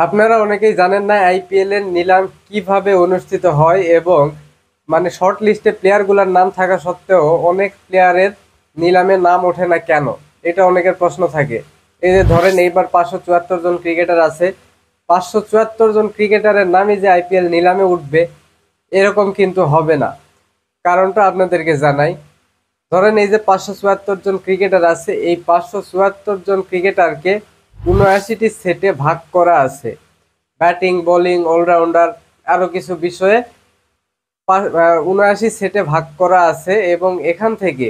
আপনারা অনেকেই জানেন না আইপিএল এর নিলাম কিভাবে অনুষ্ঠিত হয় এবং মানে শর্ট লিস্টে প্লেয়ারগুলোর নাম থাকা সত্ত্বেও অনেক প্লেয়ারের নিলামে নাম ওঠে না কেন? এটা অনেকের প্রশ্ন থাকে। এই যে ধরেন এইবার 574 জন ক্রিকেটার আছে, 574 জন ক্রিকেটারের নামই যে আইপিএল নিলামে উঠবে এরকম কিন্তু হবে না। কারণটা আপনাদেরকে জানাই। ধরেন এই যে 574 জন ক্রিকেটার আছে, এই 574 জন ক্রিকেটারকে 79টি সেটে ভাগ করা আছে। ব্যাটিং, বোলিং, অলরাউন্ডার আরো কিছু বিষয়ে 79 সেটে ভাগ করা আছে এবং এখান থেকে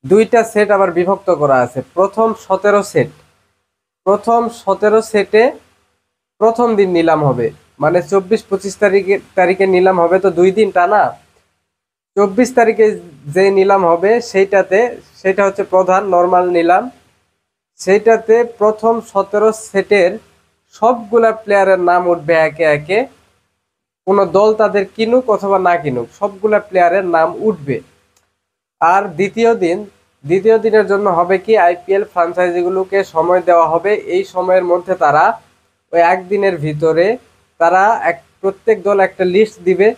দুইটা সেট আবার বিভক্ত করা আছে। প্রথম 17 সেটে প্রথম দিন নিলাম হবে, মানে 24-25 তারিখে নিলাম হবে, তো 2 দিন টানা। 24 তারিখে যে নিলাম হবে সেটা হচ্ছে প্রধান নর্মাল নিলাম। সেইটাতে প্রথম 17 সেটের সবগুলা প্লেয়ারের নাম উঠবে একে একে। কোনো দল তাদের কিনুক অথবা না কিনুক, সবগুলা প্লেয়ারের নাম উঠবে। আর দ্বিতীয় দিনের জন্য হবে কি, আইপিএল ফ্রাঞ্চাইজিগুলোকে সময় দেওয়া হবে। এই সময়ের মধ্যে তারা ওই একদিনের ভিতরে তারা প্রত্যেক দল একটা লিস্ট দিবে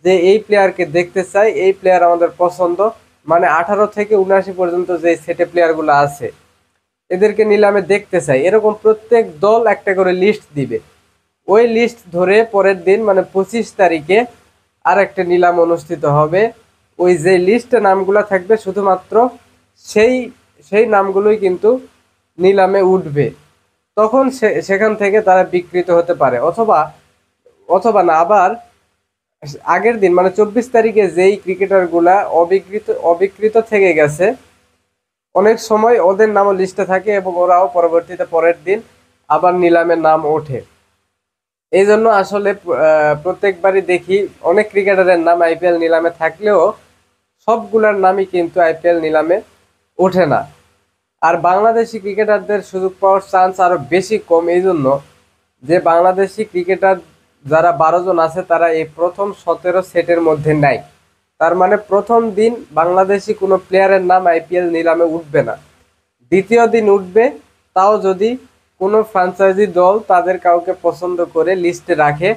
যে এই প্লেয়ারকে দেখতে চাই, এই প্লেয়ার আমাদের পছন্দ। মানে 18 থেকে 79 পর্যন্ত যে সেটে প্লেয়ারগুলো আছে এদেরকে নিলামে দেখতে চাই, এরকম প্রত্যেক দল একটা করে লিস্ট দিবে। ওই লিস্ট ধরে পরের দিন মানে 25 তারিখে আর একটা নিলাম অনুষ্ঠিত হবে। ওই যে লিস্টে নামগুলো থাকবে শুধুমাত্র সেই সেই নামগুলোই কিন্তু নিলামে উঠবে। তখন সেখান থেকে তারা বিকৃত হতে পারে, অথবা অথবা না, আবার আগের দিন মানে 24 তারিখে যেই ক্রিকেটারগুলা অবিকৃত থেকে গেছে, অনেক সময় ওদের নামও লিস্টে থাকে এবং ওরাও পরবর্তীতে পরের দিন আবার নিলামের নাম ওঠে। এই জন্য আসলে প্রত্যেকবারই দেখি অনেক ক্রিকেটারের নাম আইপিএল নিলামে থাকলেও সবগুলার নামই কিন্তু আইপিএল নিলামে ওঠে না। আর বাংলাদেশি ক্রিকেটারদের সুযোগ পাওয়ার চান্স আরো বেশি কম, এই জন্য যে বাংলাদেশি ক্রিকেটার যারা 12 জন আছে তারা এই প্রথম 17 সেটের মধ্যে নাই। তার মানে প্রথম দিন বাংলাদেশি কোনো প্লেয়ারের নাম আইপিএল নিলামে উঠবে না। দ্বিতীয় দিন উঠবে, তাও যদি কোনো ফ্র্যাঞ্চাইজি দল তাদের কাউকে পছন্দ করে লিস্টে রাখে,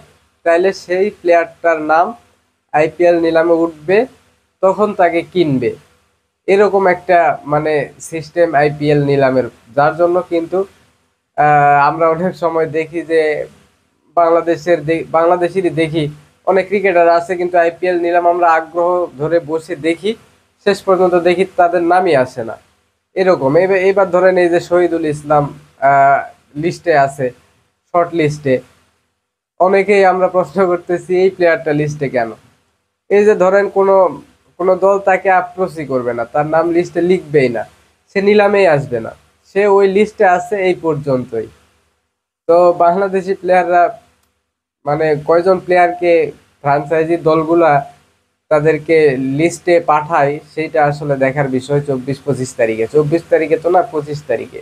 তাহলে সেই প্লেয়ারটার নাম আইপিএল নিলামে উঠবে, তখন তাকে কিনবে। এরকম একটা মানে সিস্টেম আইপিএল নিলামের, যার জন্য কিন্তু আমরা অনেক সময় দেখি যে বাংলাদেশেরই দেখি অনেক ক্রিকেটার আছে, কিন্তু আইপিএল নিলাম আমরা আগ্রহ ধরে বসে দেখি, শেষ পর্যন্ত দেখি তাদের নামই আসে না। এরকম এইবার ধরেন এই যে শহীদুল ইসলাম লিস্টে আছে, শর্ট লিস্টে। অনেকেই আমরা প্রশ্ন করতেছি এই প্লেয়ারটা লিস্টে কেন? এই যে ধরেন কোনো কোনো দল তাকে অ্যাপ্রোচই করবে না, তার নাম লিস্টে লিখবেই না, সে নিলামেই আসবে না, সে ওই লিস্টে আছে এই পর্যন্তই। তো বাংলাদেশি প্লেয়াররা মানে কয়জন প্লেয়ারকে ফ্রাঞ্চাইজি দলগুলা তাদেরকে লিস্টে পাঠায় সেইটা আসলে দেখার বিষয়। 24-25 তারিখে, 24 তারিখে তো না, 25 তারিখে।